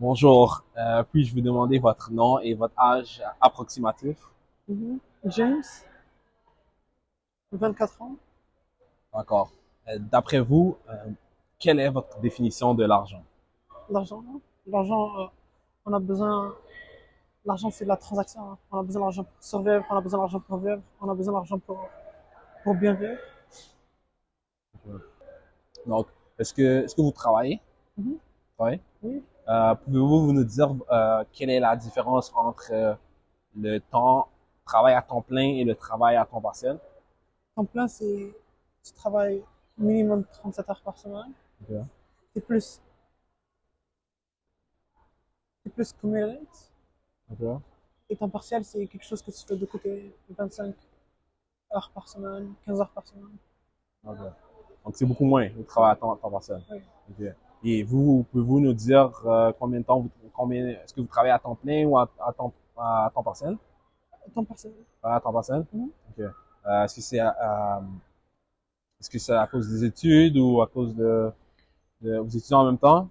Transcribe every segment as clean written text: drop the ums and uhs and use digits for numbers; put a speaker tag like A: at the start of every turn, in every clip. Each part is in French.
A: Bonjour, puis-je vous demander votre nom et votre âge approximatif?
B: James, 24 ans.
A: D'accord. D'après vous, quelle est votre définition de l'argent?
B: L'argent, l'argent, on a besoin. L'argent, c'est de la transaction, hein. On a besoin d'argent pour survivre, on a besoin d'argent pour vivre, on a besoin d'argent pour bien vivre.
A: Donc, est-ce que vous travaillez?
B: Mhm.
A: Oui.
B: Oui.
A: Pouvez-vous nous dire quelle est la différence entre le temps travail à temps plein et le travail à temps partiel?
B: Temps plein, tu travailles minimum 37 heures par semaine.
A: Ok.
B: C'est plus, c'est plus cumulate.
A: Ok.
B: Et temps partiel, c'est quelque chose que tu fais de côté 25 heures par semaine, 15 heures par semaine.
A: Ok. Donc, c'est beaucoup moins le travail à temps partiel.
B: Oui.
A: Ok. Et vous, pouvez-vous nous dire combien de temps est-ce que vous travaillez à temps plein ou à temps partiel?
B: Temps partiel.
A: À temps partiel?
B: Mhm.
A: Ok. Est-ce que c'est à cause des études ou à cause de vous étudiez en même temps?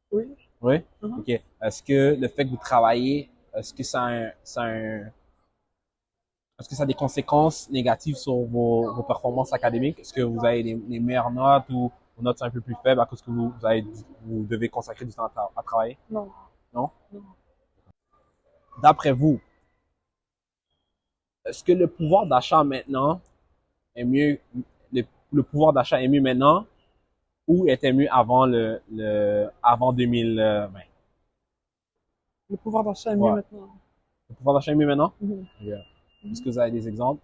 B: Oui.
A: Oui?
B: Mhm.
A: Ok. Est-ce que le fait que vous travaillez, est-ce que est-ce que ça a des conséquences négatives sur vos performances académiques? Est-ce que vous avez les meilleures notes ou vos notes sont un peu plus faibles à cause que vous devez consacrer du temps à travailler?
B: Non.
A: Non?
B: Non.
A: D'après vous, est-ce que le pouvoir d'achat maintenant est mieux, le pouvoir d'achat est mieux maintenant ou était mieux avant 2020?
B: Le pouvoir d'achat est mieux
A: Ouais.
B: maintenant.
A: Le pouvoir d'achat est mieux maintenant?
B: Mhm.
A: Yeah. Est-ce
B: Mhm.
A: que vous avez des exemples?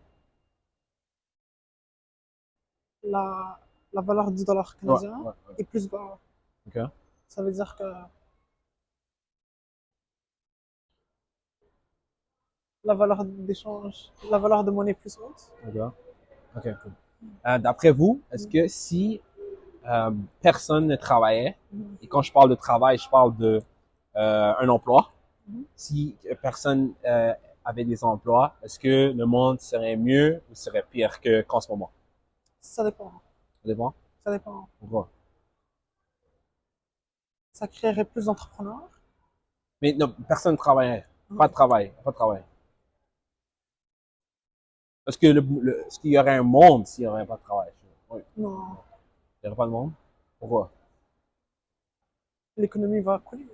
B: la, la valeur du dollar
A: Ouais,
B: canadien
A: ouais.
B: est plus bas.
A: OK.
B: Ça veut dire que la valeur d'échange, la valeur de monnaie est plus haute.
A: OK. OK, cool. D'après vous, est-ce que si personne ne travaillait, et quand je parle de travail, je parle de un emploi, si personne avait des emplois, est-ce que le monde serait mieux ou serait pire qu'en ce moment?
B: Ça dépend.
A: Ça dépend.
B: Ça dépend.
A: Pourquoi?
B: Ça créerait plus d'entrepreneurs.
A: Mais non, personne ne travaillerait. Pas de travail. Pas de travail. Est-ce que est-ce qu'il y aurait un monde s'il n'y aurait pas de travail? Oui.
B: Non,
A: Il n'y aurait pas de monde? Pourquoi?
B: l'économie va couler.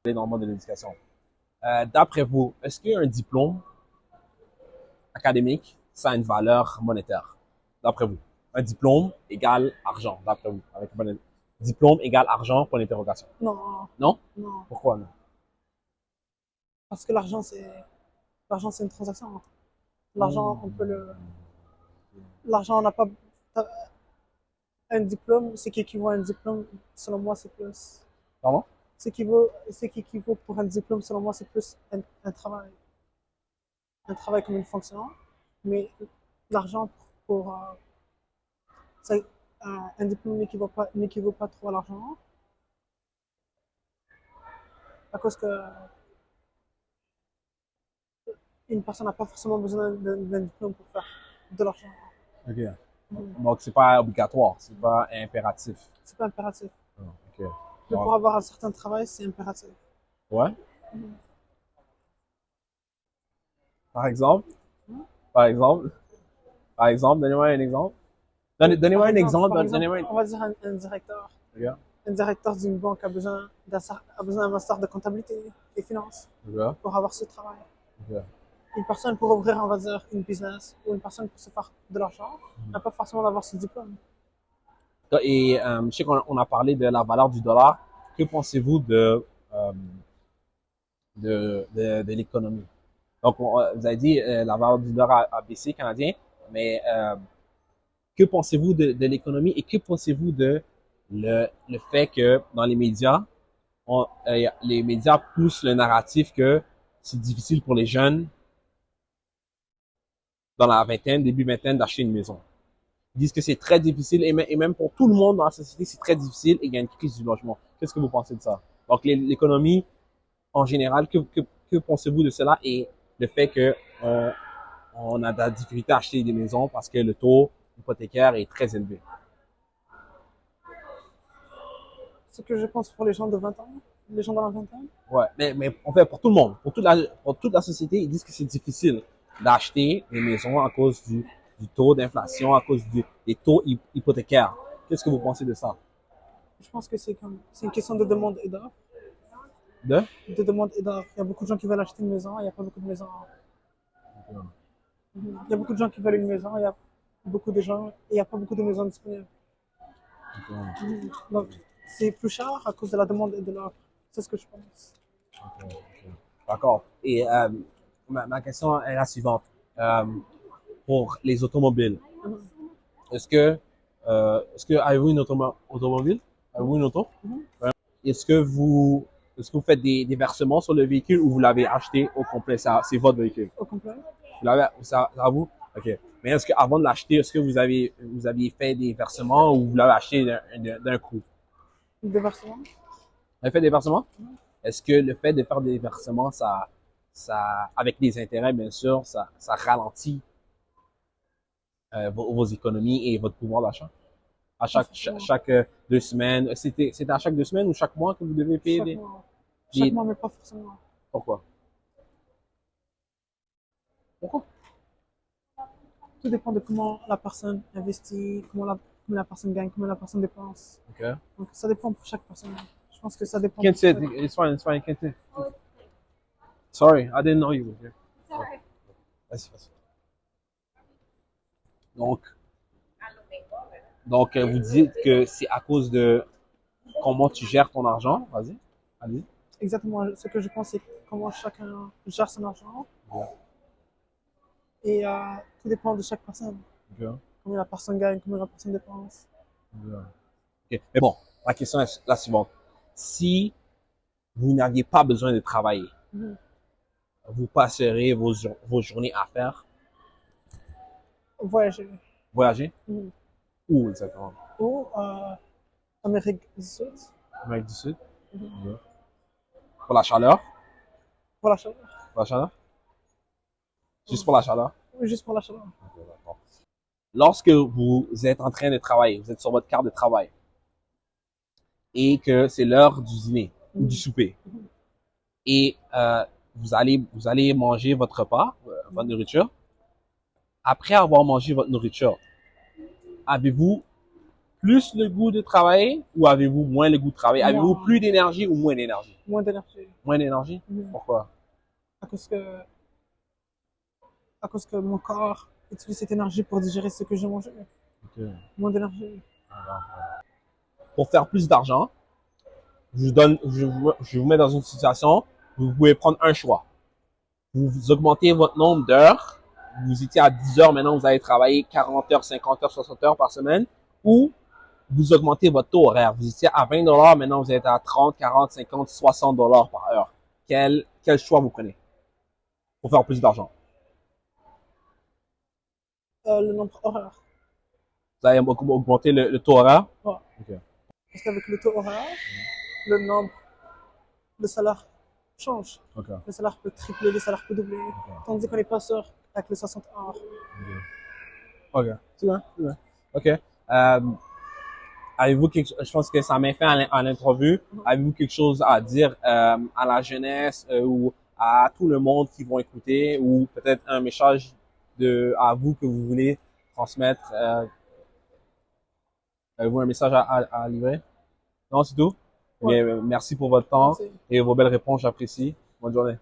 A: L'énormément de l'éducation. D'après vous, est-ce qu'un diplôme académique, ça a une valeur monétaire? D'après vous. Un diplôme égale argent, d'après vous. Diplôme égale argent, pour l'interrogation.
B: Non,
A: Non?
B: non.
A: Pourquoi non?
B: Parce que l'argent, c'est une transaction. L'argent, on peut le, l'argent, on n'a pas, un diplôme, ce qui équivaut à un diplôme, selon moi, c'est plus.
A: Pardon?
B: Ce qui équivaut pour un diplôme, selon moi, c'est plus un travail. Un travail comme une fonction. Mais l'argent ça- un diplôme n'équivaut pas trop à l'argent, à cause que une personne n'a pas forcément besoin d'un diplôme pour faire de l'argent.
A: OK.
B: Mhm.
A: Donc, c'est pas obligatoire, c'est pas impératif.
B: C'est pas impératif.
A: Ah, OK.
B: Mais
A: Donc,
B: pour avoir un certain travail, c'est impératif.
A: ouais.
B: Mhm.
A: Par exemple,
B: Mhm.
A: par exemple, par exemple, donnez-moi un exemple.
B: Par
A: Donnez-moi un
B: exemple,
A: exemple,
B: par exemple,
A: donnez-moi un...
B: on va dire un directeur.
A: OK.
B: Un directeur d'une banque a besoin d'un master de comptabilité et finance
A: OK.
B: pour avoir ce travail.
A: OK.
B: Une personne pour ouvrir, on va dire, une business ou une personne pour se faire de l'argent n'a pas forcément d'avoir ce diplôme.
A: Et je sais qu'on a parlé de la valeur du dollar. Que pensez-vous euh, de l'économie? Donc, vous avez dit la valeur du dollar a baissé canadien, mais que pensez-vous de l'économie et que pensez-vous de le fait que dans les médias, les médias poussent le narratif que c'est difficile pour les jeunes dans la vingtaine, début vingtaine, d'acheter une maison. Ils disent que c'est très difficile et même pour tout le monde dans la société, c'est très difficile et il y a une crise du logement. Qu'est-ce que vous pensez de ça? Donc, l'économie en général, que pensez-vous de cela et le fait que on a de la difficulté à acheter des maisons parce que le taux hypothécaire est très élevé?
B: Ce que je pense pour les gens de 20 ans, Les gens dans la vingtaine?
A: Ouais, mais en fait, pour tout le monde, pour toute la société, ils disent que c'est difficile d'acheter des maisons à cause du taux d'inflation, à cause des taux hypothécaires. Qu'est-ce que vous pensez de ça?
B: Je pense que c'est une question de demande et d'offre.
A: De?
B: De demande et d'offre. Il y a beaucoup de gens qui veulent acheter une maison, il n'y a pas beaucoup de maisons. Il y a beaucoup de gens qui veulent une maison, il y a beaucoup de gens, et il n'y a pas beaucoup de maisons disponibles. Donc, c'est plus cher à cause de la demande et de l'offre. C'est ce que je pense.
A: D'accord. Et ma question est la suivante. Euh, pour les automobiles, est-ce que, avez-vous une automobile? Avez-vous une auto? Est-ce que est-ce que vous faites des versements sur le véhicule ou vous l'avez acheté au complet? C'est votre véhicule.
B: Au complet?
A: Vous l'avez, ça à vous? OK. Mais est-ce que avant de l'acheter, est-ce que vous aviez fait des versements ou vous l'avez acheté d'un coup?
B: Des versements?
A: Vous avez fait des versements? Est-ce que le fait de faire des versements, avec des intérêts, bien sûr, ça ralentit vos économies et votre pouvoir d'achat? À chaque 2 semaines, c'était à chaque 2 semaines ou chaque mois que vous devez payer
B: Chaque mois. Chaque mois, mais pas forcément.
A: Pourquoi? Pourquoi?
B: Tout dépend de comment la personne investit, comment la personne gagne, comment la personne dépense.
A: Okay.
B: Donc, ça dépend pour chaque personne. Je pense que ça dépend.
A: Can't sit. It's fine. It's fine. Can't sit. Sorry, I didn't know you were here.
C: Sorry.
A: Vas-y. Donc, vous dites que c'est à cause de comment tu gères ton argent. Vas-y. Allez.
B: Exactement. Ce que je pense, c'est comment chacun gère son argent.
A: Yeah.
B: Et tout dépend de chaque personne.
A: Okay.
B: Combien la personne gagne, combien la personne dépense.
A: Yeah. Okay. Mais bon, la question est la suivante. Si vous n'aviez pas besoin de travailler, vous passerez vos journées à faire
B: Voyager.
A: voyager? Où exactement?
B: Ou Amérique du Sud.
A: Amérique du Sud? Yeah. Pour la chaleur?
B: Pour la chaleur.
A: Pour la chaleur? Juste pour la chaleur?
B: Oui, juste pour la chaleur.
A: Okay, d'accord. Lorsque vous êtes en train de travailler, vous êtes sur votre carte de travail et que c'est l'heure du dîner ou du souper et vous allez manger votre repas, votre nourriture. Après avoir mangé votre nourriture, avez-vous plus le goût de travailler ou avez-vous moins le goût de travailler? Avez-vous plus d'énergie ou moins d'énergie?
B: Moins d'énergie.
A: Moins d'énergie? Pourquoi?
B: À cause que mon corps utilise cette énergie pour digérer ce que j'ai mangé.
A: Okay.
B: Moins d'énergie.
A: Pour faire plus d'argent, je vous mets dans une situation, vous pouvez prendre un choix. Vous augmentez votre nombre d'heures, vous étiez à 10 heures, maintenant vous allez travailler 40 heures, 50 heures, 60 heures par semaine, ou vous augmentez votre taux horaire. Vous étiez à 20 dollars, maintenant vous êtes à 30, 40, 50, 60 dollars par heure. Quel choix vous prenez pour faire plus d'argent?
B: Le nombre horaire.
A: Vous allez augmenter le taux horaire?
B: Ouais.
A: Okay.
B: Parce qu'avec le taux horaire, le salaire change.
A: Okay.
B: Le salaire peut tripler, le salaire peut doubler. Tandis qu'on n'est pas sûr avec les 60 heures.
A: Ok. C'est bien. Ok. Avez-vous quelque chose, je pense que ça m'a fait à l'entrevue. Avez-vous quelque chose à dire à la jeunesse ou à tout le monde qui vont écouter ou peut-être un message à vous que vous voulez transmettre? Avez-vous un message à livrer? Non, c'est tout?
B: Ouais.
A: Bien, merci pour votre temps et vos belles réponses, j'apprécie. Bonne journée.